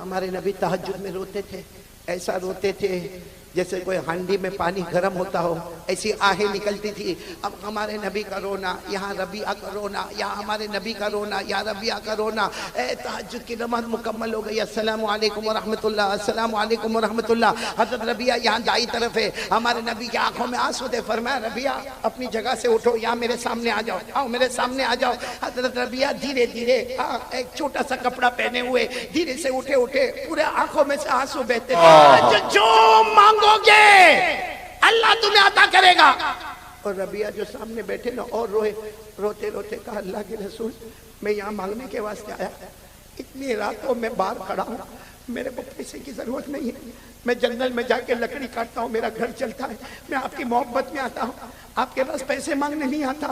ہمارے نبی تہجد میں روتے تھے، ایسا روتے تھے جیسے کوئی ہانڈی میں پانی گرم ہوتا ہو، ایسی آہیں نکلتی تھی۔ اب ہمارے نبی کا رونا، یہاں ربیعہ کا رونا، یہاں ہمارے نبی کا رونا، یا ربیعہ کا رونا۔ اے تہجد کی نماز مکمل ہو گئی، السلام علیکم ورحمت اللہ، السلام علیکم ورحمت اللہ۔ حضرت ربیعہ یہاں دائیں طرف ہے، ہمارے نبی کی آنکھوں میں آنسو تھے۔ فرمایا ربیعہ اپنی جگہ سے اٹھو، یہاں میرے سامنے آ جاؤ، آؤ میرے سامنے آ جاؤ۔ حضرت ربیعہ دھیرے دھیرے ایک چھوٹا سا کپڑا پہنے ہوئے دھیرے سے اٹھے، پورے آنکھوں میں سے آنسو بہتے تھے۔ آج جو مانگو گے اللہ تمہیں عطا کرے گا۔ اور ربیعہ جو سامنے بیٹھے نا اور روتے روتے کہا اللہ کے رسول میں یہاں مانگنے کے واسطے آیا، اتنی راتوں میں باہر کھڑا ہوں، میرے کو پیسے کی ضرورت نہیں ہے، میں جنگل میں جا کے لکڑی کاٹتا ہوں، میرا گھر چلتا ہے، میں آپ کی محبت میں آتا ہوں، آپ کے پاس پیسے مانگنے نہیں آتا۔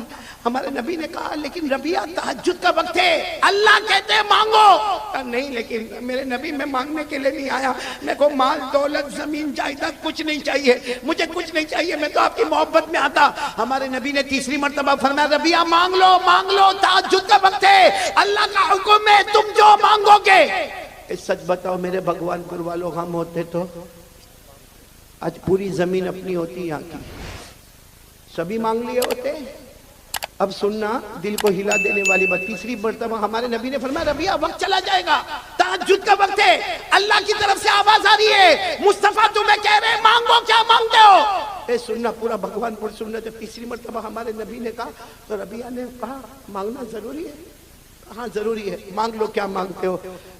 ہمارے نبی نے کہا لیکن ربیعہ تہجد کا وقت ہے، اللہ کہتے ہیں مانگو۔ نہیں لیکن میرے نبی میں مانگنے کے لیے نہیں آیا، میرے کو مال دولت زمین جائیداد کچھ نہیں چاہیے، مجھے کچھ نہیں چاہیے، میں تو آپ کی محبت میں آتا۔ ہمارے نبی نے تیسری مرتبہ فرمایا ربیعہ مانگ لو، تہجد کا وقت ہے، اللہ کا حکم ہے، تم جو مانگو گے۔ سچ بتاؤ میرے بھگوان پور والوں، ہم ہوتے تو آج پوری زمین اپنی ہوتی یہاں کی، سبھی مانگ لیے ہوتے۔ اب سننا دل کو ہلا دینے والی بات، تیسری مرتبہ ہمارے نبی نے فرمایا ربیعہ وقت چلا جائے گا، تہجد کا وقت ہے، اللہ کی طرف سے آواز آ رہی ہے، مصطفیٰ تمہیں کہہ رہے ہیں مانگو، کیا مانگتے ہو؟ اے سننا پورا بھگوان پور سننا۔ جب تیسری مرتبہ ہمارے نبی نے کہا تو ربیعہ نے کہا مانگنا ضروری ہے؟ ہاں ضروری ہے، مانگ لو، کیا مانگتے ہو؟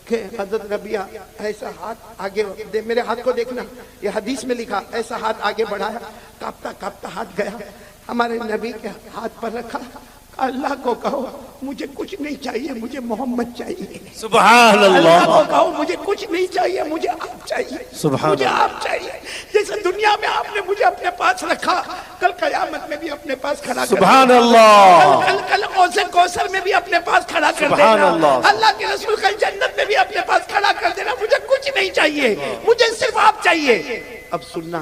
کہ حضرت ربیعہ ایسا ہاتھ آگے میرے ہاتھ کو دیکھنا، یہ حدیث میں لکھا، ایسا ہاتھ آگے بڑھایا، کانپتا ہاتھ گیا ہمارے نبی کے ہاتھ پر رکھا، اللہ کو کہو مجھے کچھ نہیں چاہیے، مجھے محمد چاہیے۔ سبحان اللہ۔ اللہ کو کہو مجھے کچھ نہیں چاہیے، مجھے آپ چاہیے، مجھے آپ چاہیے۔ جیسے دنیا میں آپ نے مجھے اپنے پاس رکھا، کل قیامت میں بھی اپنے پاس کھڑا کر دینا۔ سبحان اللہ۔ کل کوثر میں بھی اپنے پاس کھڑا کر دینا۔ اللہ کے رسول کل جنت میں بھی اپنے پاس کھڑا کر دینا۔ مجھے کچھ نہیں چاہیے، مجھے صرف آپ چاہیے۔ اب سننا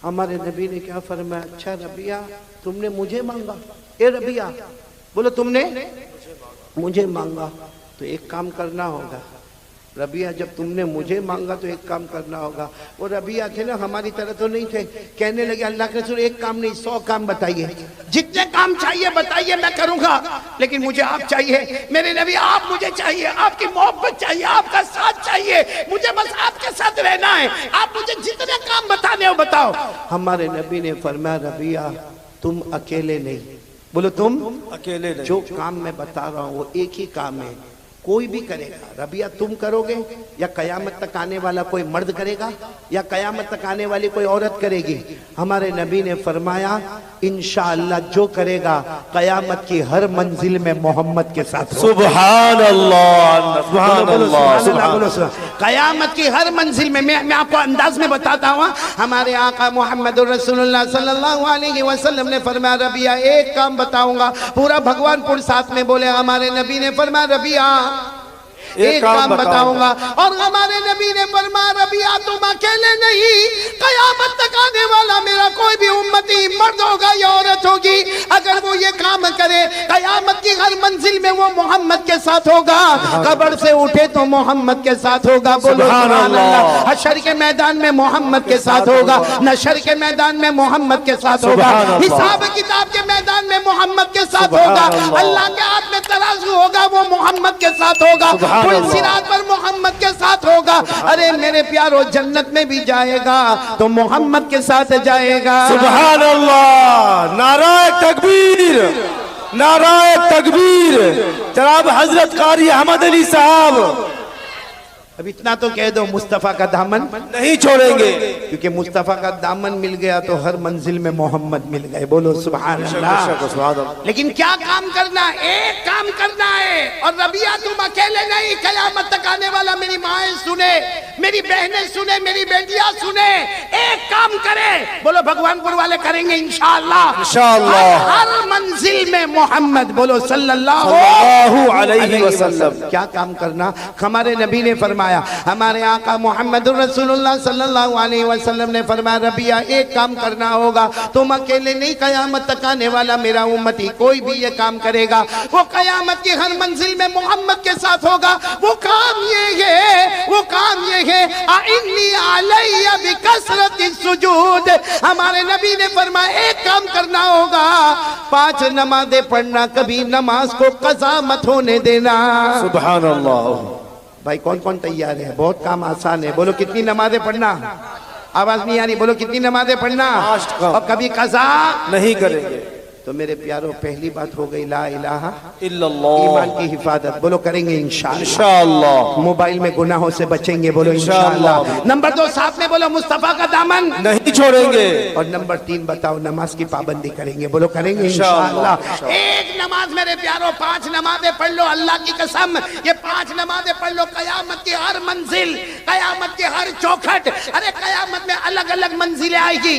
ہمارے نبی نے کیا فرمایا، اچھا ربیعہ تم نے مجھے مانگا، اے ربیعہ بولو تم نے مجھے مانگا تو ایک کام کرنا ہوگا۔ ربیعہ جب تم نے مجھے مانگا تو ایک کام کرنا ہوگا۔ وہ ربیعہ تھے نا ہماری طرح تو نہیں تھے، کہنے لگے اللہ کے رسول ایک کام نہیں 100 کام بتائیے، جتنے کام چاہیے بتائیے میں کروں گا، لیکن مجھے آپ چاہیے میرے نبی، آپ مجھے چاہیے، آپ کی محبت چاہیے، آپ کا ساتھ چاہیے، مجھے بس آپ کے ساتھ رہنا ہے، آپ مجھے جتنے کام بتانے ہو بتاؤ۔ ہمارے نبی نے فرمایا ربیعہ تم اکیلے نہیں، بولو تم اکیلے نہیں، جو کام میں بتا رہا ہوں وہ ایک ہی کام ہے، کوئی بھی کرے گا۔ ربیعہ تم کرو گے یا قیامت تک آنے والا کوئی مرد کرے گا یا قیامت تک آنے والی کوئی عورت کرے گی؟ ہمارے نبی نے فرمایا انشاءاللہ جو کرے گا قیامت کی ہر منزل میں محمد کے ساتھ ہوگا۔ سبحان اللہ، سبحان اللہ۔ قیامت کی ہر منزل میں میں آپ کو انداز میں بتاتا ہوں، ہمارے آقا محمد رسول اللہ صلی اللہ علیہ وسلم نے فرمایا ربیعہ ایک کام بتاؤں گا، پورا بھگوان پور ساتھ میں بولے، ہمارے نبی نے فرمایا ربیعہ ایک کام بتاؤں گا، اور ہمارے نبی نے فرمایا ربیعہ تم اکیلے نہیں، قیامت تک آنے والا میرا کوئی بھی امتی مرد ہوگا یا عورت ہوگی، اگر وہ یہ کام کرے قیامت کی ہر منزل میں وہ محمد کے ساتھ ہوگا، قبر سے اٹھے تو محمد کے ساتھ ہوگا، بولو سبحان اللہ۔ حشر کے میدان میں محمد کے ساتھ ہوگا، نشر کے میدان میں محمد کے ساتھ ہوگا، حساب کتاب کے میدان میں محمد کے ساتھ ہوگا، اللہ کے ہاتھ میں ترازو ہوگا وہ محمد کے ساتھ ہوگا، پل صراط پر محمد کے ساتھ ہوگا۔ ارے میرے پیارو جنت میں بھی جائے گا تو محمد کے ساتھ جائے گا۔ سبحان اللہ، نعرہ تکبیر، نعرہ تکبیر۔ جناب حضرت قاری احمد علی صاحب اب اتنا تو کہہ دو مصطفیٰ کا دامن نہیں چھوڑیں گے، کیونکہ مصطفیٰ کا دامن مل گیا تو ہر منزل میں محمد مل گئے، بولو سبحان اللہ۔ لیکن کیا کام کرنا ہے؟ ایک کام کرنا ہے، اور ربیعہ تم اکیلے نہیں، قیامت تک آنے والا میری مائیں سنے، میری بہنیں سنے، میری بیٹیاں سنے، ایک کام کرے، بولو بھگوان پور والے کریں گے انشاءاللہ، ہر منزل میں محمد، بولو صلی اللہ علیہ وسلم۔ کیا کام کرنا؟ ہمارے نبی نے فرمایا، ہمارے آقا محمد رسول اللہ صلی اللہ علیہ وسلم نے فرمایا ربیعہ ایک کام کرنا ہوگا، تم اکیلے نہیں، قیامت تک آنے والا میرا امتی کوئی بھی یہ کام کرے گا وہ قیامت کی ہر منزل میں محمد کے ساتھ ہوگا۔ وہ کام یہ ہے، وہ کام انی علی بکثرت السجود، ہمارے نبی نے فرمایا ایک کام کرنا ہوگا، 5 نمازیں پڑھنا، کبھی نماز کو قضا مت ہونے دینا۔ سبحان اللہ۔ بھائی کون کون تیار ہے؟ بہت کام آسان ہے، بولو کتنی نمازیں پڑھنا؟ آواز نہیں آ رہی، بولو کتنی نمازیں پڑھنا؟ اور کبھی قضا نہیں کریں گے۔ تو میرے پیاروں پہلی بات ہو گئی لا الہ الا اللہ، ایمان کی حفاظت، بولو کریں گے انشاءاللہ۔ انشاءاللہ۔ موبائل میں گناہوں سے بچیں گے، بولو انشاءاللہ۔ نمبر 2 ساتھ میں بولو مصطفیٰ کا دامن نہیں چھوڑیں گے۔ اور نمبر 3 بتاؤ نماز کی پابندی کریں گے، بولو کریں گے انشاءاللہ۔ ایک نماز میرے پیاروں 5 نمازیں پڑھ لو، اللہ کی قسم یہ 5 نمازیں پڑھ لو، قیامت کی ہر منزل، قیامت کی ہر چوکھٹ، ارے قیامت میں الگ الگ منزلیں آئے گی۔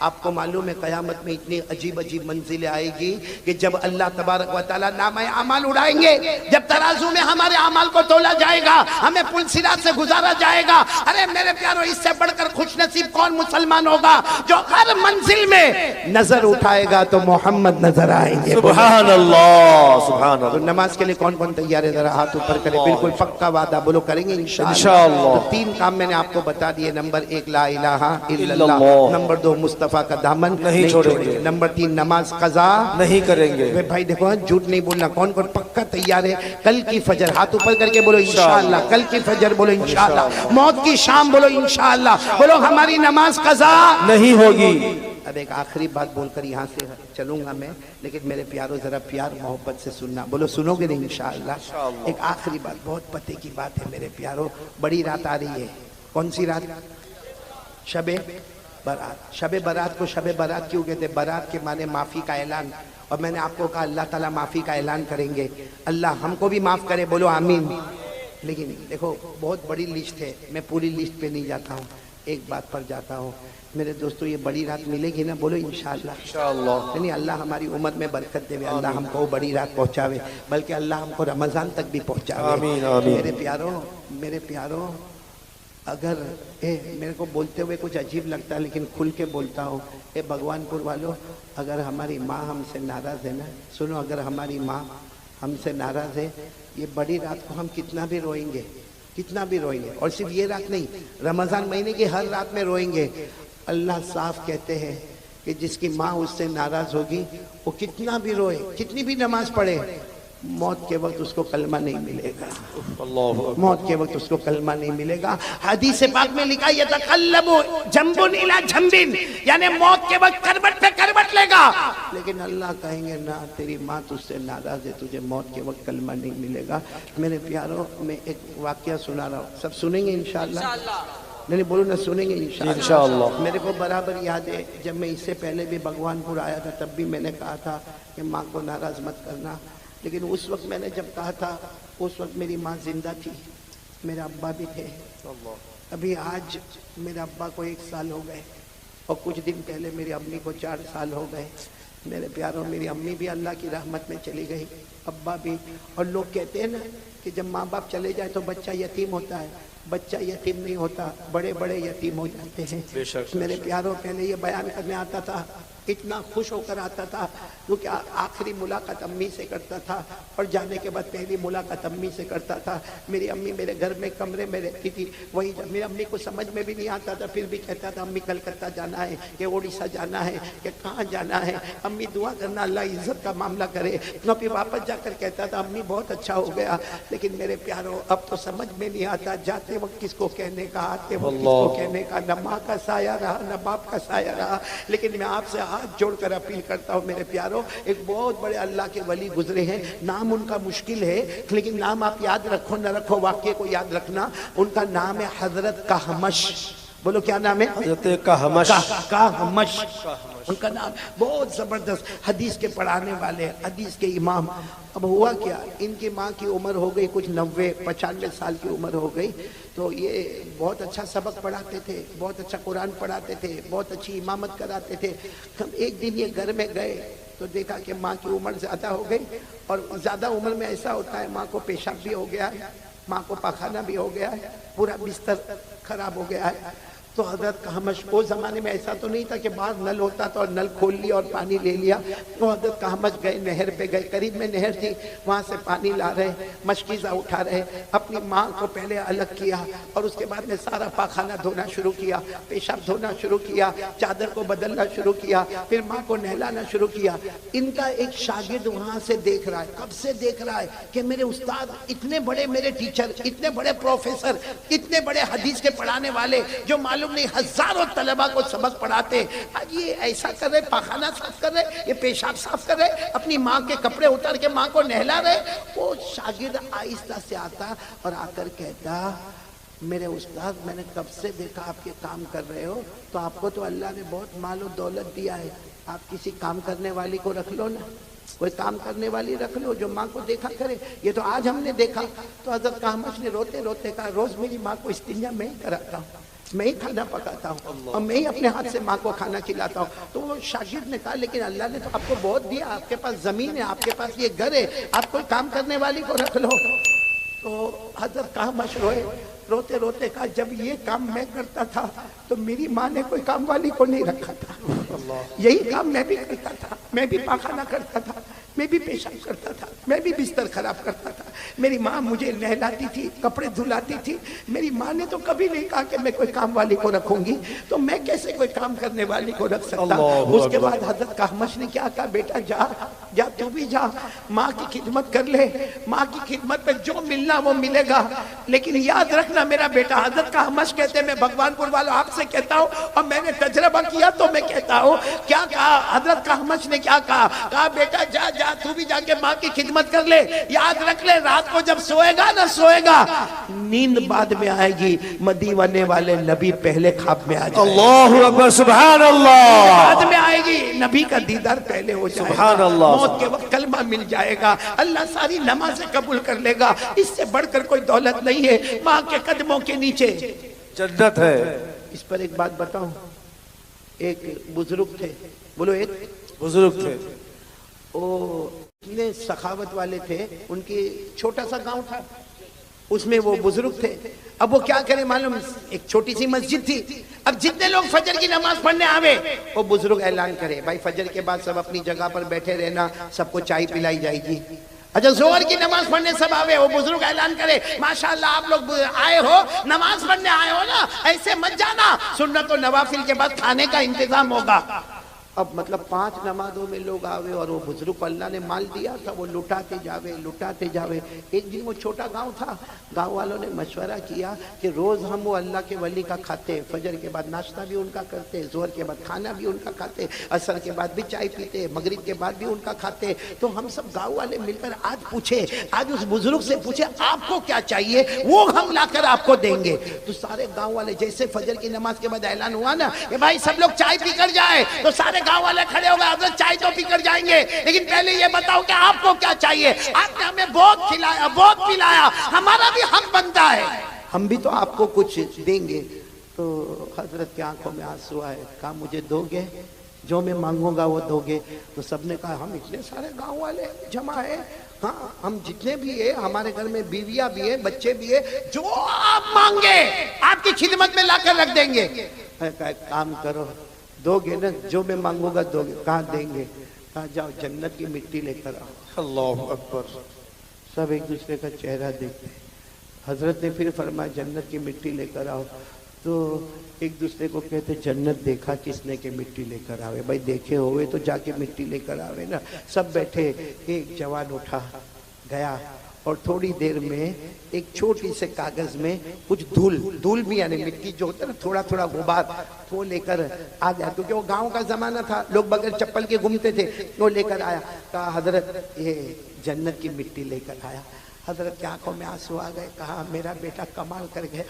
آپ کو معلوم ہے قیامت میں اتنی عجیب عجیب منزلیں آئے گی کہ جب اللہ تبارک و تعالیٰ نامہ اعمال اڑائیں گے، جب ترازو میں ہمارے اعمال کو تولا جائے گا، ہمیں پل صراط سے گزارا جائے گا، ارے میرے پیاروں اس سے بڑھ کر خوش نصیب کون مسلمان ہوگا جو ہر منزل میں نظر اٹھائے گا تو محمد نظر آئیں گے۔ سبحان اللہ، سبحان تو اللہ۔ نماز کے لیے کون کون تیار ہے؟ ذرا ہاتھ اوپر کرے، بالکل پکا وعدہ، بولو کریں گے انشاءاللہ۔ انشاءاللہ۔ تو 3 کام میں نے آپ کو بتا دیے، نمبر 1 لا الہ الا اللہ، اللہ۔ نمبر 2 مصطفیٰ کا دامن نہیں چھوڑیں گے، نمبر 3 نماز قضا نہیں کریں گے۔ بھائی دیکھو جھوٹ نہیں بولنا، کون کون پکا تیار ہے؟ کل کی فجر ہاتھ اوپر کر کے بولو انشاءاللہ، کل کی فجر بولو انشاءاللہ، موت کی شام بولو انشاءاللہ، بولو ہماری نماز قضا نہیں ہوگی۔ اب ایک آخری بات بول کر یہاں سے چلوں گا میں، لیکن میرے پیاروں ذرا پیار محبت سے سننا، بولو سنو گے نہیں انشاءاللہ۔ ایک آخری بات بہت پتے کی بات ہے میرے پیاروں، بڑی رات آ رہی ہے، کون سی رات؟ شب برات۔ شب برات کو شب برات کیوں کہتے؟ برات کے معنی معافی کا اعلان، اور میں نے آپ کو کہا اللہ تعالیٰ معافی کا اعلان کریں گے، اللہ ہم کو بھی معاف کرے، بولو آمین۔ لیکن دیکھو بہت بڑی لسٹ ہے، میں پوری لسٹ پہ نہیں جاتا ہوں، ایک بات پر جاتا ہوں میرے دوستو، یہ بڑی رات ملے گی نا؟ بولو انشاءاللہ۔ انشاءاللہ۔ نہیں اللہ ہماری امت میں برکت دے، اللہ ہم کو بڑی رات پہنچاوے، بلکہ اللہ ہم کو رمضان تک بھی پہنچاوے۔ آمین آمین۔ میرے پیاروں اگر میرے کو بولتے ہوئے کچھ عجیب لگتا ہے لیکن کھل کے بولتا ہوں، اے بھگوان پور والوں، اگر ہماری ماں ہم سے ناراض ہے نا، سنو، اگر ہماری ماں ہم سے ناراض ہے، یہ بڑی رات کو ہم کتنا بھی روئیں گے، کتنا بھی روئیں گے، اور صرف یہ رات نہیں، رمضان مہینے کی ہر رات میں روئیں گے۔ اللہ صاف کہتے ہیں کہ جس کی ماں اس سے ناراض ہوگی وہ کتنا بھی روئے، کتنی بھی نماز پڑھے، موت کے وقت اس کو کلمہ نہیں ملے گا، موت کے وقت اس کو کلمہ نہیں ملے گا۔ حدیث پاک میں لکھا یتقلب جنب الی جنب، یعنی موت کے وقت کروٹ پہ کروٹ لے گا، لیکن اللہ کہیں گے نہ، تیری ماں تجھ سے ناراض ہے، تجھے موت کے وقت کلمہ نہیں ملے گا۔ میرے پیاروں میں ایک واقعہ سنا رہا ہوں، سب سنیں گے انشاءاللہ؟ نہیں بولو نہ، سنیں گے انشاءاللہ۔ میرے کو برابر یاد ہے جب میں اس سے پہلے بھی بھگوان پور آیا تھا، تب بھی میں نے کہا تھا کہ ماں کو ناراض مت کرنا، لیکن اس وقت میں نے جب کہا تھا اس وقت میری ماں زندہ تھی، میرے ابا بھی تھے۔ ابھی آج میرے ابا کو 1 سال ہو گئے، اور کچھ دن پہلے میری امی کو 4 سال ہو گئے۔ میرے پیاروں میری امی بھی اللہ کی رحمت میں چلی گئی، ابا بھی۔ اور لوگ کہتے ہیں نا کہ جب ماں باپ چلے جائے تو بچہ یتیم ہوتا ہے، بچہ یتیم نہیں ہوتا، بڑے بڑے یتیم ہو جاتے ہیں۔ میرے پیاروں پہلے یہ بیان کرنے آتا تھا، اتنا خوش ہو کر آتا تھا کیونکہ آخری ملاقات امی سے کرتا تھا، اور جانے کے بعد پہلی ملاقات امی سے کرتا تھا۔ میری امی میرے گھر میں کمرے میں رہتی تھی، وہی میری امی کو سمجھ میں بھی نہیں آتا تھا، پھر بھی کہتا تھا امی کلکتہ جانا ہے کہ اڑیسہ جانا ہے کہ کہاں جانا ہے، امی دعا کرنا اللہ عزت کا معاملہ کرے۔ تو پھر واپس جا کر کہتا تھا امی بہت اچھا ہو گیا۔ لیکن میرے پیاروں اب تو سمجھ میں نہیں آتا، جاتے وقت کس کو کہنے کا، آتے وقت کس کو کہنے کا، نہ ماں کا سایہ رہا نہ باپ کا سایہ رہا۔ لیکن میں آپ سے ہاتھ جوڑ کر اپیل کرتا ہوں میرے پیاروں، ایک بہت بڑے اللہ کے ولی گزرے ہیں، نام ان کا مشکل ہے لیکن نام آپ یاد رکھو نہ رکھو، واقعے کو یاد رکھنا۔ ان کا نام ہے حضرت کہمش، بولو کیا نام ہے؟ حضرت کہمش۔ کہمش ان کا نام، بہت زبردست حدیث کے پڑھانے والے، حدیث کے امام۔ اب ہوا کیا، ان کی ماں کی عمر ہو گئی کچھ 90-95 سال کی عمر ہو گئی، تو یہ بہت اچھا سبق پڑھاتے تھے، بہت اچھا قرآن پڑھاتے تھے، بہت اچھی امامت کراتے تھے۔ ایک دن یہ گھر میں گئے تو دیکھا کہ ماں کی عمر زیادہ ہو گئی، اور زیادہ عمر میں ایسا ہوتا ہے ماں کو پیشاب بھی ہو گیا ہے، ماں کو پاخانہ بھی ہو گیا ہے، پورا بستر خراب ہو گیا ہے۔ تو حضرت کہمش وہ زمانے میں ایسا تو نہیں تھا کہ باہر نل ہوتا تھا اور نل کھول لیا اور پانی لے لیا. تو حضرت کہمش گئے, نہر پہ گئے, قریب میں نہر تھی, وہاں سے پانی لا رہے, مشکیزہ اٹھا رہے, اپنی ماں کو پہلے الگ کیا اور اس کے بعد میں سارا پاخانہ دھونا شروع کیا, پیشاب دھونا شروع کیا, چادر کو بدلنا شروع کیا, پھر ماں کو نہلانا شروع کیا. ان کا ایک شاگرد وہاں سے دیکھ رہا ہے, کب سے دیکھ رہا ہے کہ میرے استاد اتنے بڑے, میرے ٹیچر اتنے بڑے پروفیسر, اتنے بڑے حدیث کے پڑھانے والے جو معلوم نہیں ہزاروں طلبہ کو سبق پڑھاتے, آج یہ ایسا کر رہے, پاخانہ صاف کر رہے, یہ پیشاب صاف کر رہے, اپنی ماں کے کپڑے اتار کے ماں کو نہلا رہے. وہ شاگرد آہستہ سے آتا اور آ کر کہتا, میرے استاد میں نے کب سے دیکھا آپ یہ کام کر رہے ہو, تو آپ کو تو اللہ نے بہت مال و دولت دیا ہے, آپ کسی کام کرنے والی کو رکھ لو نا, کوئی کام کرنے والی رکھ لو جو ماں کو دیکھا کرے. یہ تو آج ہم نے دیکھا. تو حضرت کہمش نے روتے روتے کہا, روز میری ماں کو استنجا میں ہی کراتا ہوں, میں ہی کھانا پکاتا ہوں اور میں ہی اپنے ہاتھ سے ماں کو کھانا کھلاتا ہوں. تو وہ شاگرد نے کہا, لیکن اللہ نے تو آپ کو بہت دیا, آپ کے پاس زمین ہے, آپ کے پاس یہ گھر ہے, آپ کوئی کام کرنے والی کو رکھ لو. تو حضرت کہمش روئے, روتے روتے کہا, جب یہ کام میں کرتا تھا تو میری ماں نے کوئی کام والی کو نہیں رکھا تھا, یہی کام میں بھی کرتا تھا, میں بھی پاخانہ کرتا تھا, میں بھی پیشاب کرتا تھا, میں بھی بستر خراب کرتا تھا, میری ماں مجھے نہلاتی تھی, کپڑے دھلاتی تھی, میری ماں نے تو کبھی نہیں کہا کہ میں کوئی کام والی کو رکھوں گی, تو میں کیسے کوئی کام کرنے والی کو رکھ سکتا. اس کے بعد حضرت کہمش نے کیا کہا, بیٹا جا جا, تو بھی جا, ماں کی خدمت کر لے, ماں کی خدمت میں جو ملنا وہ ملے گا, لیکن یاد رکھنا میرا بیٹا. حضرت کہمش کہتے ہیں, میں بھگوان پور والوں آپ سے کہتا ہوں اور میں نے تجربہ کیا تو میں کہتا ہوں, کیا کہا حضرت کہمش نے, کیا کہا, کہا بیٹا جا جا, تو بھی جا کے ماں کی خدمت کر لے. یاد رکھ لے, رات کو جب سوئے گا نہ سوئے گا, نیند بعد میں آئے گی, مدینے والے نبی پہلے خواب میں آ جائے. اللہ اکبر, سبحان اللہ. بعد میں آئے گی, نبی کا دیدار پہلے ہو جائے گا, سبحان اللہ. موت کے وقت کلمہ مل جائے گا, اللہ ساری نمازیں قبول کر لے گا. اس سے بڑھ کر کوئی دولت نہیں ہے. ماں کے قدموں کے نیچے جنت ہے. اس پر ایک بات بتاؤں, ایک بزرگ تھے, بولو ایک بزرگ تھے, وہ اتنے سخاوت والے تھے, ان کی چھوٹا سا گاؤں تھا, اس میں وہ بزرگ تھے. اب وہ کیا کریں معلوم, ایک چھوٹی سی مسجد تھی, اب جتنے لوگ فجر کی نماز پڑھنے آوے, وہ بزرگ اعلان کرے, بھائی فجر کے بعد سب اپنی جگہ پر بیٹھے رہنا, سب کو چائے پلائی جائے گی. اچھا زہر کی نماز پڑھنے سب آوے, وہ بزرگ اعلان کرے, ماشاءاللہ آپ لوگ آئے ہو, نماز پڑھنے آئے ہو نا, ایسے مت جانا, سنت و نوافل کے بعد کھانے کا انتظام ہوگا. اب مطلب 5 نمازوں میں لوگ آوے, اور وہ بزرگ کو اللہ نے مال دیا تھا, وہ لٹاتے جاوے. ایک دن وہ چھوٹا گاؤں تھا, گاؤں والوں نے مشورہ کیا کہ روز ہم وہ اللہ کے ولی کا کھاتے, فجر کے بعد ناشتہ بھی ان کا کرتے, ظہر کے بعد کھانا بھی ان کا کھاتے, عصر کے بعد بھی چائے پیتے, مغرب کے بعد بھی ان کا کھاتے. تو ہم سب گاؤں والے مل کر آج پوچھے, آج اس بزرگ سے پوچھے آپ کو کیا چاہیے, وہ ہم لا کر آپ کو دیں گے. تو سارے گاؤں والے, جیسے فجر کی نماز کے بعد اعلان ہوا نا کہ بھائی سب لوگ چائے پی کر جائے, تو سارے گاؤں والے کھڑے ہو گئے, حضرت چائے تو پی کر جائیں گے, لیکن پہلے یہ بتاؤ کہ آپ کو کیا چاہیے, آپ نے ہمیں بہت کھلایا, بہت پلایا, ہمارا بھی حق بنتا ہے, ہم بھی تو آپ کو کچھ دیں گے. تو حضرت کی آنکھوں میں آنسو آئے, کہا مجھے دو گے, جو میں مانگوں گا وہ دو گے. تو سب نے کہا, ہم اتنے سارے گاؤں والے جمع ہیں, ہاں ہم جتنے بھی ہیں, ہمارے گھر میں بیویاں بھی ہیں, بچے بھی ہیں, جو آپ مانگے آپ کی خدمت میں لا کر رکھ دیں گے. کہا کام کرو, دو گے نا, جو میں مانگوں گا دو گے. کہاں دیں گے, کہا جاؤ جنت کی مٹی لے کر آؤ. اللہ اکبر. سب ایک دوسرے کا چہرہ دیکھتے. حضرت نے پھر فرمایا جنت کی مٹی لے کر آؤ. تو ایک دوسرے کو کہتے, جنت دیکھا کس نے کہ مٹی لے کر آوے, بھائی دیکھے ہوئے تو جا کے مٹی لے کر آوے نا. سب بیٹھے, ایک جوان اٹھا گیا, اور تھوڑی دیر میں ایک چھوٹی سے کاغذ میں کچھ دھول بھی, یعنی مٹی جو ہوتا ہے نا, تھوڑا تھوڑا غبار, وہ لے کر آ گیا, کیونکہ وہ گاؤں کا زمانہ تھا, لوگ بغیر چپل کے گھومتے تھے. وہ لے کر آیا, کہا حضرت یہ جنت کی مٹی لے کر آیا. حضرت کی آنکھوں میں آنسو آ گئے, کہا میرا بیٹا کمال کر گیا,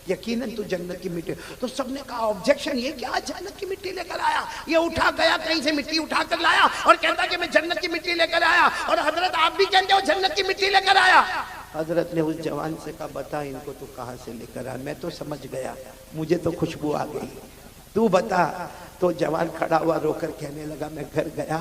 یقیناً تو جنت کی مٹی. تو سب نے کہا آبجیکشن, یہ کیا جنت کی مٹی لے کر آیا, یہ اٹھا گیا کہیں سے مٹی اٹھا کر لایا اور کہتا کہ میں جنت کی مٹی لے کر آیا, اور حضرت آپ بھی کہتے ہو جنت کی مٹی لے کر آیا. حضرت نے اس جوان سے کہا, بتا ان کو تو کہاں سے لے کر آیا, میں تو سمجھ گیا, مجھے تو خوشبو آ گئی, تو بتا. تو جوان کھڑا ہوا رو کر کہنے لگا, میں گھر گیا,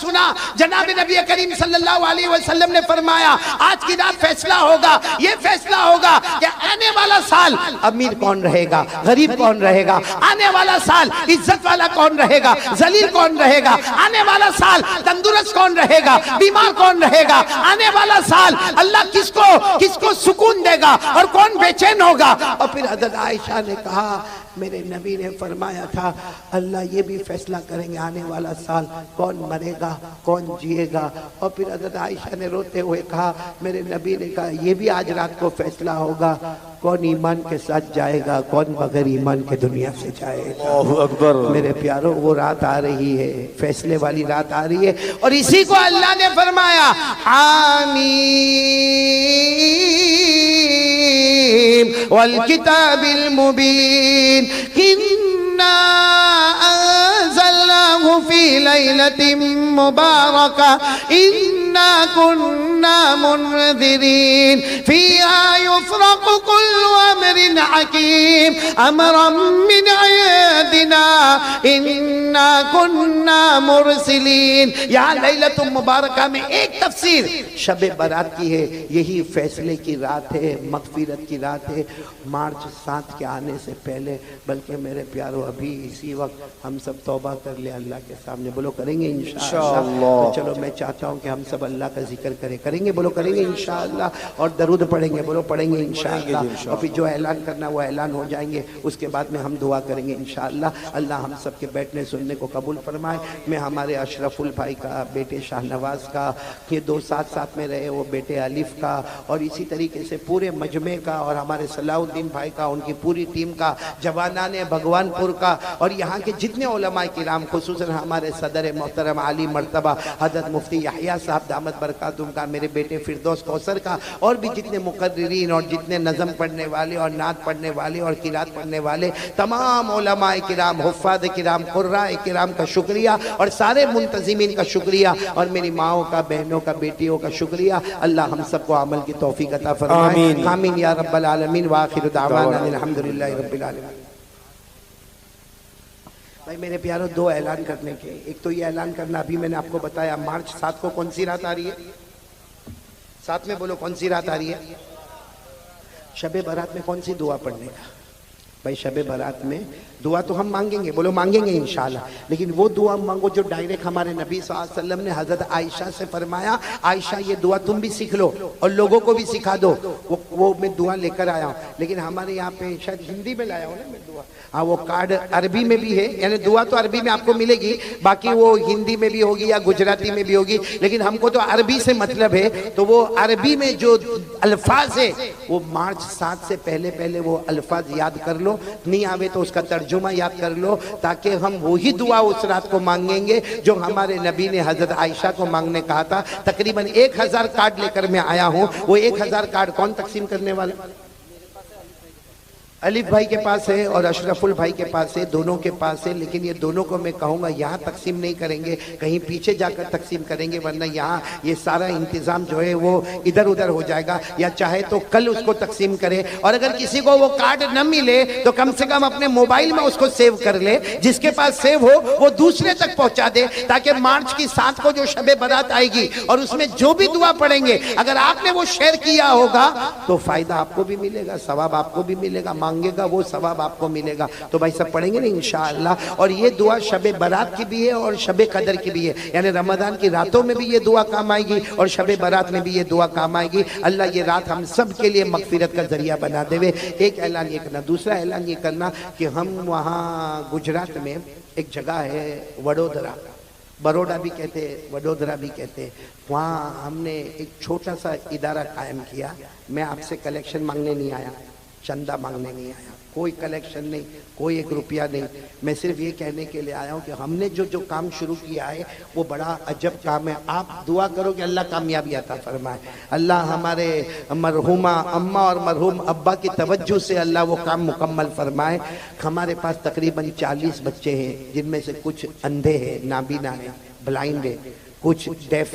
سنا جناب نبی کریم صلی اللہ علیہ وسلم نے فرمایا آج کی رات فیصلہ ہوگا، یہ فیصلہ ہوگا کہ آنے والا سال امیر کون رہے گا، غریب کون رہے گا، آنے والا سال عزت والا کون رہے گا، ذلیل کون رہے گا، آنے والا سال تندرست کون رہے گا، بیمار کون رہے گا، آنے والا سال اللہ کس کو سکون دے گا اور کون بے چین ہوگا۔ اور پھر حضرت عائشہ نے کہا میرے نبی نے فرمایا تھا اللہ یہ بھی فیصلہ کریں گے آنے والا سال کون مرے گا کون جیے گا۔ اور پھر حضرت عائشہ نے روتے ہوئے کہا میرے نبی نے کہا یہ بھی آج رات کو فیصلہ ہوگا کون ایمان کے ساتھ جائے گا کون بغیر ایمان کے دنیا سے جائے گا۔ اللہ اکبر۔ میرے پیاروں وہ رات آ رہی ہے، فیصلے والی رات آ رہی ہے، اور اسی کو اللہ نے فرمایا حامیم والکتاب المبین انا انزلناه فی لیلۃ مبارکہ انا کنا منذرین فیہا یفرق کل امر حکیم امرا من عندنا انا کنا مرسلین۔ یہاں لیلۃ مبارکہ میں ایک تفسیر شب برات کی ہے، یہی فیصلے کی رات ہے، مغفرت کی رات ہے، مارچ 7 کے آنے سے پہلے۔ بلکہ میرے پیارو ابھی اسی وقت ہم سب توبہ کر لیں اللہ کے سامنے، بولو کریں گے انشاءاللہ۔ تو چلو میں چاہتا ہوں کہ ہم سب اللہ کا ذکر کریں گے، بولو کریں گے انشاءاللہ، اور درود پڑھیں گے، بولو پڑھیں گے انشاءاللہ، اور پھر جو اعلان کرنا وہ اعلان ہو جائیں گے، اس کے بعد میں ہم دعا کریں گے انشاءاللہ۔ اللہ ہم سب کے بیٹھنے سننے کو قبول فرمائے۔ میں ہمارے اشرف البھائی کا، بیٹے شاہ نواز کا، یہ دو ساتھ میں رہے وہ بیٹے الف کا، اور اسی طریقے سے پورے مجمع کا، اور ہمارے صلاح الدین بھائی کا، ان کی پوری ٹیم کا، جوانان بھگوان پور کا، اور یہاں کے جتنے علماء کرام، خصوصاً ہمارے صدر محترم عالی مرتبہ حضرت مفتی یحییٰ صاحب دامت برکاتہم کا، میرے بیٹے فردوس کوثر کا، اور بھی جتنے مقررین اور جتنے نظم پڑھنے والے اور نعت پڑھنے والے اور قرات پڑھنے والے، تمام علماء کرام، حفاظ کرام، قراء کرام کا شکریہ، اور سارے منتظمین کا شکریہ، اور میری ماؤں کا، بہنوں کا، بیٹیوں کا شکریہ۔ اللہ ہم سب کو عمل کی توفیق عطا فرمائے، آمین یا رب العالمین، وآخر دعوانا الحمدللہ رب العالمین۔ بھائی میرے پیاروں دو اعلان کرنے کے، ایک تو یہ اعلان کرنا ابھی میں نے آپ کو بتایا مارچ 7 کو کون سی رات آ رہی ہے، 7 میں بولو کون سی رات آ رہی ہے، شب برات میں کون سی دعا پڑھنے کا۔ بھائی شب برات میں دعا تو ہم مانگیں گے، بولو مانگیں گے انشاءاللہ، لیکن وہ دعا مانگو جو ڈائریکٹ ہمارے نبی صلی اللہ علیہ وسلم نے حضرت عائشہ سے فرمایا عائشہ یہ دعا تم بھی سیکھ لو اور لوگوں کو بھی سکھا دو۔ وہ میں دعا لے کر آیا ہوں، لیکن ہمارے یہاں پہ شاید ہندی میں لایا ہوں نا میں دعا، ہاں وہ کارڈ عربی میں بھی ہے، یعنی دعا تو عربی میں آپ کو ملے گی، باقی وہ ہندی میں بھی ہوگی یا گجراتی میں بھی ہوگی، لیکن ہم کو تو عربی سے مطلب ہے، تو وہ عربی میں جو الفاظ ہے وہ مارچ 7 سے پہلے وہ الفاظ یاد کر لو، نہیں آوے تو اس کا ترجمہ یاد کر لو، تاکہ ہم وہی دعا اس رات کو مانگیں گے جو ہمارے نبی نے حضرت عائشہ کو مانگنے کہا تھا۔ تقریباً 1000 کارڈ لے کر میں آیا ہوں، وہ 1000 کارڈ کون تقسیم کرنے والے؟ الف بھائی کے پاس ہے اور اشرف البھائی کے پاس ہے، دونوں کے پاس ہے، لیکن یہ دونوں کو میں کہوں گا یہاں تقسیم نہیں کریں گے، کہیں پیچھے جا کر تقسیم کریں گے، ورنہ یہاں یہ سارا انتظام جو ہے وہ ادھر ادھر ہو جائے گا، یا چاہے تو کل اس کو تقسیم کرے، اور اگر کسی کو وہ کارڈ نہ ملے تو کم سے کم اپنے موبائل میں اس کو سیو کر لے، جس کے پاس سیو ہو وہ دوسرے تک پہنچا دے، تاکہ مارچ کی 7 کو جو شب برات آئے گی اور اس میں جو بھی دعا پڑھیں گے اگر آپ نے وہ شیئر کیا ہوگا تو فائدہ آپ کو بھی ملے گا، ثواب آپ کو بھی ملے گا، مانگے گا وہ ثواب آپ کو ملے گا۔ تو بھائی سب پڑھیں گے نا انشاءاللہ، اور یہ دعا شب برات کی بھی ہے اور شب قدر کی بھی ہے، یعنی رمضان کی راتوں میں بھی یہ دعا کام آئے گی اور شب برات میں بھی یہ دعا کام آئے گی۔ اللہ یہ رات ہم سب کے لیے مغفرت کا ذریعہ بنا دے۔ ایک اعلان یہ کرنا، دوسرا اعلان یہ کرنا کہ ہم وہاں گجرات میں ایک جگہ ہے وڈودرا، بروڈا بھی کہتے ہیں، وڈودرا بھی کہتے ہیں، وہاں ہم نے ایک چھوٹا سا ادارہ قائم کیا۔ میں آپ سے کلیکشن مانگنے نہیں آیا، چندہ مانگنے نہیں آیا، کوئی کلیکشن نہیں، کوئی 1 روپیہ نہیں، میں صرف یہ کہنے کے لیے آیا ہوں کہ ہم نے جو کام شروع کیا ہے وہ بڑا عجب کام ہے۔ آپ دعا کرو کہ اللہ کامیابی عطا فرمائے، اللہ ہمارے مرحومہ اماں اور مرحوم ابا کی توجہ سے اللہ وہ کام مکمل فرمائے۔ ہمارے پاس تقریباً 40 بچے ہیں، جن میں سے کچھ اندھے ہیں، نابینا ہیں، بلائنڈ ہیں، کچھ ڈیف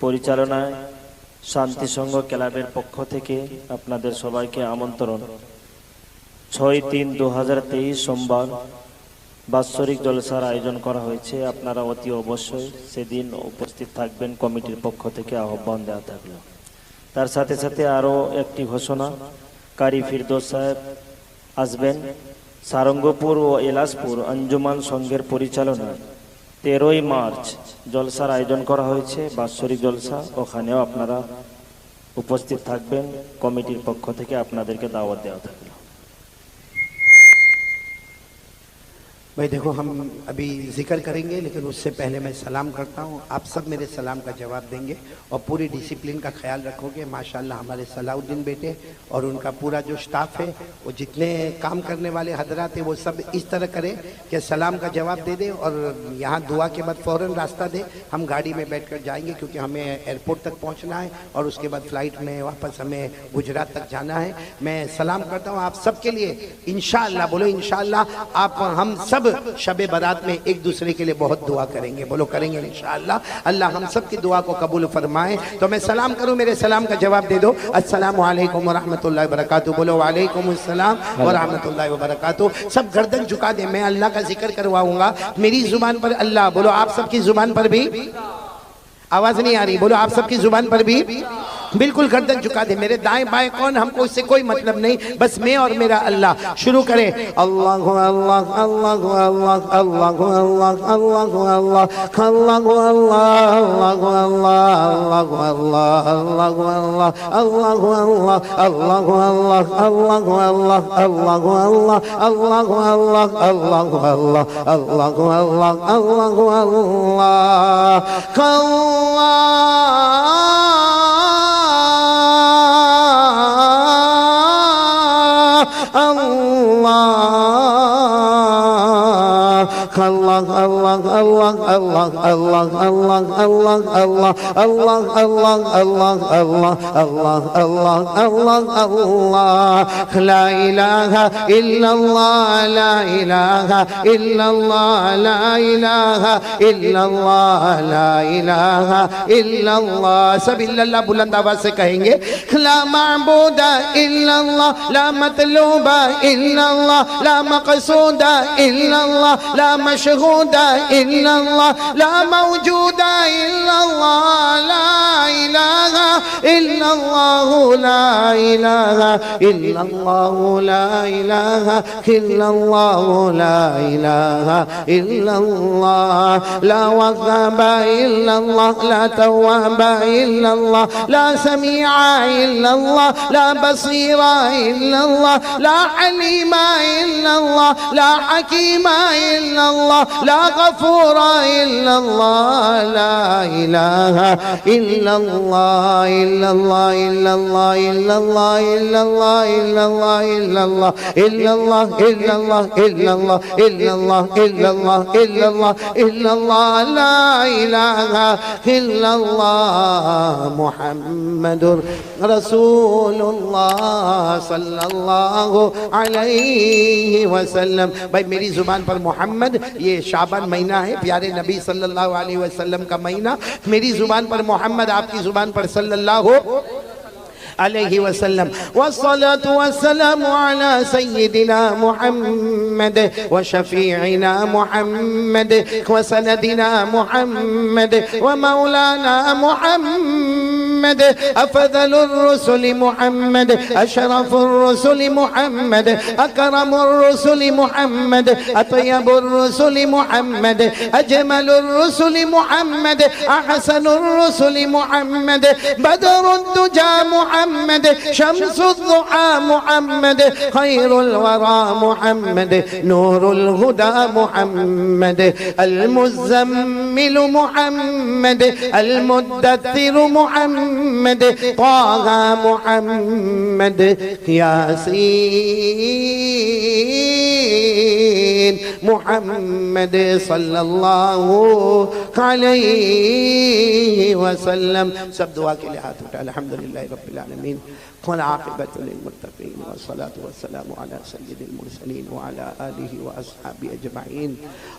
পরিচালনায় শান্তি সংঘ ক্লাবের পক্ষ থেকে আপনাদের সবাইকে আমন্ত্রণ। 6-3-2023 সোমবার বাৎসরিক জলসার আয়োজন করা হয়েছে। আপনারা অতি অবশ্যই সেদিন উপস্থিত থাকবেন, কমিটির পক্ষ থেকে আহ্বান দেওয়া থাকলো। তার সাথে সাথে আরও একটি ঘোষণা, কারি ফিরদৌস সাহেব আসবেন। সারঙ্গপুর ও এলাসপুর আঞ্জুমান সংঘের পরিচালনায় 13ই মার্চ জলসার আয়োজন করা হয়েছে, বাৎসরিক জলসা। ওখানেও আপনারা উপস্থিত থাকবেন, কমিটির পক্ষ থেকে আপনাদেরকে দাওয়াত দেওয়া থাকলো। بھائی دیکھو ہم ابھی ذکر کریں گے لیکن اس سے پہلے میں سلام کرتا ہوں. آپ سب میرے سلام کا جواب دیں گے اور پوری ڈسپلن کا خیال رکھو گے. ماشاءاللہ ہمارے صلاح الدین بیٹے اور ان کا پورا جو سٹاف ہے وہ جتنے کام کرنے والے حضرات ہیں وہ سب اس طرح کریں کہ سلام کا جواب دے دیں اور یہاں دعا کے بعد فوراً راستہ دیں. ہم گاڑی میں بیٹھ کر جائیں گے کیونکہ ہمیں ایئرپورٹ تک پہنچنا ہے اور اس کے بعد فلائٹ میں واپس ہمیں گجرات تک جانا ہے. میں سلام کرتا ہوں آپ سب کے لیے. انشاءاللہ بولو انشاءاللہ. آپ ہم سب شب برات میں ایک دوسرے کے لیے بہت دعا کریں گے. بولو کریں گے انشاءاللہ. اللہ ہم سب کی دعا کو قبول فرمائے. تو میں سلام کروں, میرے سلام کا جواب دے دو. السلام علیکم ورحمۃ اللہ وبرکاتہ. بولو وعلیکم السلام ورحمۃ اللہ وبرکاتہ. سب گردن جھکا دیں, میں اللہ کا ذکر کرواؤں گا. میری زبان پر اللہ, بولو آپ سب کی زبان پر بھی. آواز نہیں آ رہی, بولو آپ سب کی زبان پر بھی. بالکل گردن جھکا دے. میرے دائیں بائیں کون, ہم کو اس سے کوئی مطلب نہیں, بس میں اور میرا اللہ. شروع کریں. اللہ اللہ اللہ اللہ اللہ اللہ اللہ اللہ اللہ اللہ لا الہ الا اللہ لا الہ الا اللہ لا الہ الا اللہ لا الہ الا اللہ. سب الا اللہ بلند آواز سے کہیں گے. لا معبود الا اللہ لا مطلوب الا اللہ لا مقصود الا اللہ لا مشہود الا اللہ لا موجود الا اللہ لا الہ الا اللہ لا الہ الا اللہ لا الہ الا اللہ لا الہ الا اللہ لا وهاب الا اللہ لا تواب الا اللہ لا سمیع الا اللہ لا بصیر الا اللہ لا علیم الا اللہ لا حکیم الا اللہ لا غفور الا اللہ لا الہ الا اللہ الا اللہ الا اللہ الا اللہ الا اللہ الا اللہ الا اللہ الا اللہ الا اللہ الا اللہ الا اللہ الا اللہ الا اللہ لا الہ الا اللہ محمد رسول اللہ صلی اللہ علیہ وسلم. بھائی میری زبان پر محمد, یہ شعبان مہینہ ہے, پیارے نبی صلی اللہ علیہ وسلم کا مہینہ. میری زبان پر محمد, آپ کی زبان پر صلی اللہ علیہ وسلم. والصلاة والسلام على سيدنا محمد وشفيعنا محمد وسندنا محمد ومولانا محمد أفضل الرسل محمد أشرف الرسل محمد أكرم الرسل محمد أطيب الرسل محمد أجمل الرسل محمد أحسن الرسل محمد بدر الدجى محمد شمس الضحى محمد خير الورى محمد نور الهدى محمد المزمل محمد المدثر محمد طه محمد ياسين محمد صلى الله عليه وسلم. سب دعا کے لیے ہاتھ اٹھا. الحمدللہ رب العالمین والعاقبۃ للمتقین والصلاة والسلام على سید المرسلین وعلى آلہ واصحابہ اجمعین.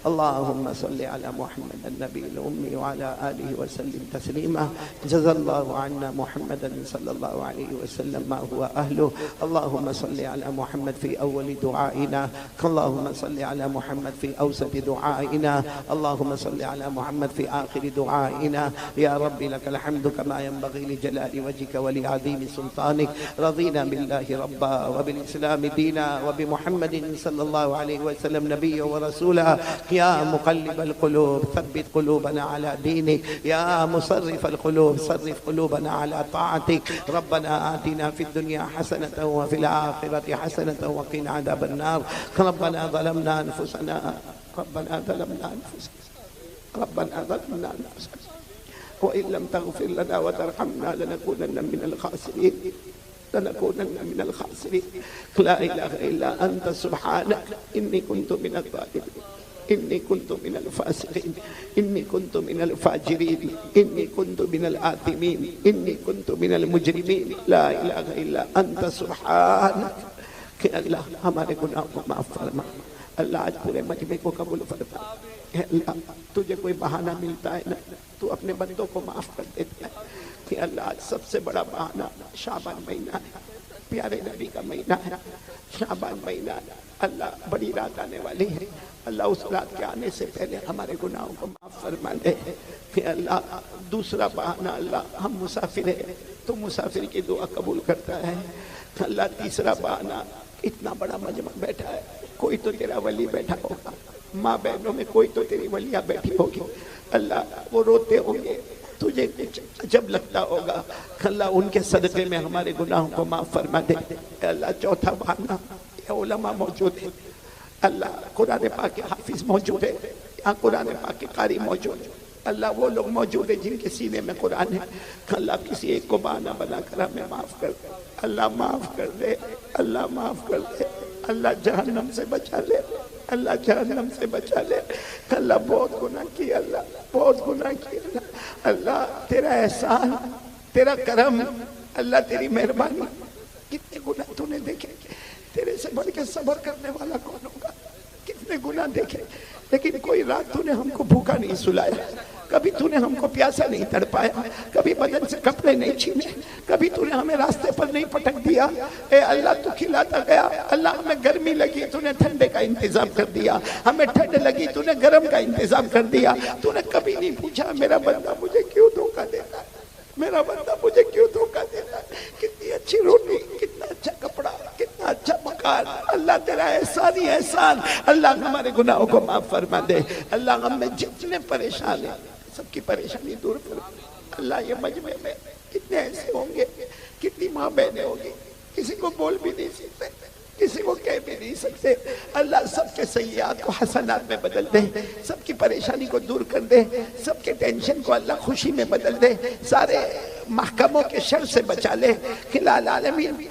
اللہم صل علی محمد النبی الأمی وعلى آلہ وسلم تسلیما. جزا اللہ عنا محمد صلی اللہ علیہ وسلم ما هو أهله. اللہم صل علی محمد فی اول دعائنا. اللہم صل علی محمد فی اوسط دعائنا. اللہم صل علی محمد فی آخر دعائنا. یا رب لك الحمد كما ينبغي لجلال وجهك ولعظيم سلطانك. رضينا بالله ربا وبالإسلام دينا وبمحمد صلى الله عليه وسلم نبيا ورسولا. يا مقلب القلوب ثبت قلوبنا على دينك. يا مصرف القلوب صرف قلوبنا على طاعتك. ربنا آتنا في الدنيا حسنة وفي الآخرة حسنة وقنا عذاب النار. ربنا ظلمنا أنفسنا ربنا ظلمنا أنفسنا ربنا ظلمنا أنفسنا وإن لم تغفر لنا وترحمنا لنكونن من الخاسرين لنكونن من الخاسرين لا إله إلا أنت سبحانك إني كنت من الظالمين إني كنت من الفاسقين إني كنت من الفاجرين إني كنت من الآثمين إني كنت من المجرمين لا إله إلا أنت سبحانك کہ اللہ ہمارے گناہوں کو معاف فرما اللہ آج پورے مجمع کو قبول فرما اے اللہ تجھے کوئی بہانہ ملتا ہے نا تو اپنے بندوں کو معاف کر دیتا ہے کہ اللہ آج سب سے بڑا بہانہ شعبان مہینہ ہے پیارے نبی کا مہینہ ہے شعبان مہینہ ہے اللہ بڑی رات آنے والی ہے اللہ اس رات کے آنے سے پہلے ہمارے گناہوں کو معاف فرما دے کہ اللہ دوسرا بہانہ اللہ ہم مسافر ہیں تو مسافر کی دعا قبول کرتا ہے اللہ تیسرا بہانہ اتنا بڑا مجمع بیٹھا ہے کوئی تو تیرا ولی بیٹھا ہوگا ماں بہنوں میں کوئی تو تیری ولیاں بیٹھی ہوگی اللہ وہ روتے ہوں گے تجھے جب لگتا ہوگا اللہ ان کے صدقے میں ہمارے گناہوں کو معاف فرما دے اللہ چوتھا بہانہ یہ علماء موجود ہے اللہ قرآن پاک کے حافظ موجود ہے یہاں قرآن پاک کے قاری موجود ہے اللہ وہ لوگ موجود ہیں جن کے سینے میں قرآن ہے اللہ کسی ایک کو بہانہ بنا کر ہمیں معاف کر دے اللہ معاف کر دے اللہ معاف کر دے اللہ جہنم سے بچا لے اللہ جہنم سے بچا لے اللہ بہت گناہ کیا اللہ بہت گناہ کیا اللہ تیرا احسان تیرا کرم اللہ تیری مہربانی کتنے گناہ تو نے دیکھے تیرے سے بڑھ کے صبر کرنے والا کون ہوگا کتنے گناہ دیکھے لیکن کوئی رات تو نے ہم کو بھوکا نہیں سلایا کبھی تو نے ہم کو پیاسا نہیں تڑپایا کبھی بدن سے کپڑے نہیں چھینے کبھی تو نے ہمیں راستے پر نہیں پٹک دیا اے اللہ تو کھلاتا گیا اللہ ہمیں گرمی لگی تو نے ٹھنڈے کا انتظام کر دیا ہمیں ٹھنڈ لگی تو نے گرم کا انتظام کر دیا تو نے کبھی نہیں پوچھا میرا بندہ مجھے کیوں دھوکہ دیتا ہے میرا بندہ مجھے کیوں دھوکہ دیتا ہے کتنی اچھی روٹی کتنا اچھا کپڑا کتنا اچھا مکان اللہ تیرا احسان ہی احسان اللہ ہمارے گناہوں کو معاف فرما دے اللہ ہم میں جتنے پریشان ہیں سب کی پریشانی دور فرما اللہ یہ مجمع میں کتنے ایسے ہوں گے کتنی ماں بہنیں ہوں گی کسی کو بول بھی نہیں سکتے کسی کو کہہ بھی نہیں سکتے اللہ سب کے سیئات کو حسنات میں بدل دے سب کی پریشانی کو دور کر دے سب کے ٹینشن کو اللہ خوشی میں بدل دے سارے محکموں کے شر سے بچا لے خلا العالمین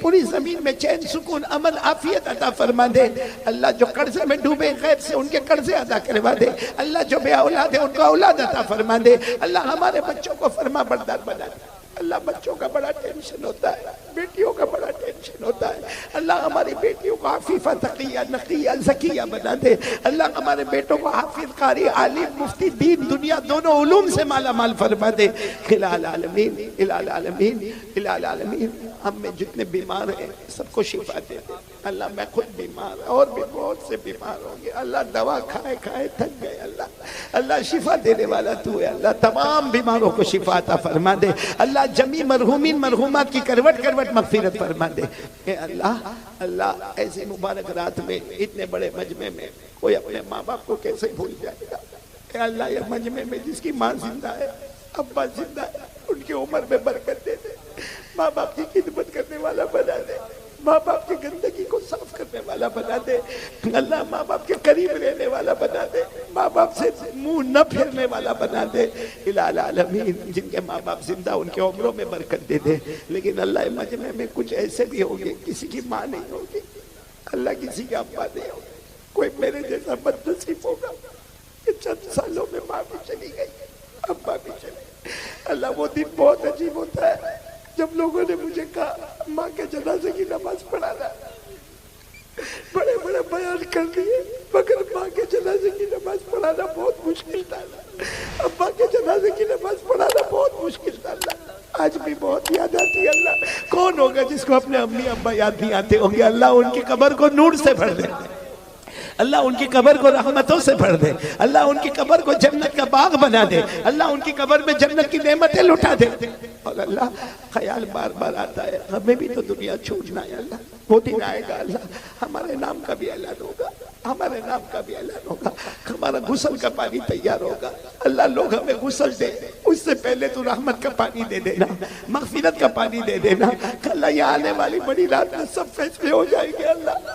پوری زمین میں چین سکون امن عافیت عطا فرما دے اللہ جو قرضے میں ڈوبے غیب سے ان کے قرضے ادا کروا دے اللہ جو بے اولاد ہے ان کو اولاد عطا فرما دے اللہ ہمارے بچوں کو فرما بردار بنا دے اللہ بچوں کا بڑا ٹینشن ہوتا ہے بیٹیوں کا بڑا ٹینشن ہوتا ہے اللہ ہماری بیٹیوں کو عفیفہ تقیہ نقیہ زکیہ بنا دے اللہ ہمارے بیٹوں کو حافظ قاری عالم مفتی دین دنیا دونوں علوم سے مالا مال فرما دے الہ العالمین الہ العالمین الہ العالمین ہم میں جتنے بیمار ہیں سب کو شفا دے دے اللہ میں خود بیمار اور بھی بہت سے بیمار ہوں گے اللہ دوا کھائے کھائے تھک گئے اللہ شفا دینے والا تو ہے اللہ تمام بیماروں کو شفا عطا فرما دے اللہ جمی مرحومین مرحومات کی کروٹ مغفرت فرما دے اے اللہ ایسی مبارک رات میں اتنے بڑے مجمع میں کوئی اپنے ماں باپ کو کیسے بھول جائے گا اے اللہ یہ مجمع میں جس کی ماں زندہ ہے ابا زندہ ہے ان کی عمر میں برکت دے دے ماں باپ کی خدمت کرنے والا بنا دے ماں باپ کی گندگی کو صاف کرنے والا بنا دے اللہ ماں باپ کے قریب رہنے والا بنا دے ماں باپ سے منہ نہ پھیرنے والا بنا دے الہ العالمین جن کے ماں باپ زندہ ان کے عمروں میں برکت دے دے لیکن اللہ مجمع میں کچھ ایسے بھی ہوں گے کسی کی ماں نہیں ہوگی اللہ کسی کا ابا نہیں ہوگا کوئی میرے جیسا بدنصیب ہوگا کہ چند سالوں میں ماں بھی چلی گئی ابا بھی چلی گئی اللہ وہ دن بہت عجیب ہوتا ہے جب لوگوں نے مجھے کہا ماں کے جنازے کی نماز پڑھانا بڑے بڑے بیان کر دیے مگر ماں کے جنازے کی نماز پڑھانا بہت مشکل تھا ابا کے جنازے کی نماز پڑھانا بہت مشکل تھا اللہ آج بھی بہت یاد آتی ہے اللہ کون ہوگا جس کو اپنے امی ابا یاد نہیں آتے ہوں گے اللہ ان کی قبر کو نور سے بھر دے اللہ ان کی قبر کو رحمتوں سے بھر دے اللہ ان کی قبر کو جنت کا باغ بنا دے اللہ ان کی قبر میں جنت کی نعمتیں لٹا دے اور اللہ خیال بار بار آتا ہے ہمیں بھی تو دنیا چھوڑنا ہے اللہ وہ دن آئے گا اللہ ہمارے نام کا بھی اعلان ہوگا ہمارے نام کا بھی اعلان ہوگا ہمارا غسل کا پانی تیار ہوگا اللہ لوگ ہمیں غسل دے اس سے پہلے تو رحمت کا پانی دے دینا مغفرت کا پانی دے دینا اللہ یہ آنے والی بڑی رات میں سب فیصلے ہو جائیں گے اللہ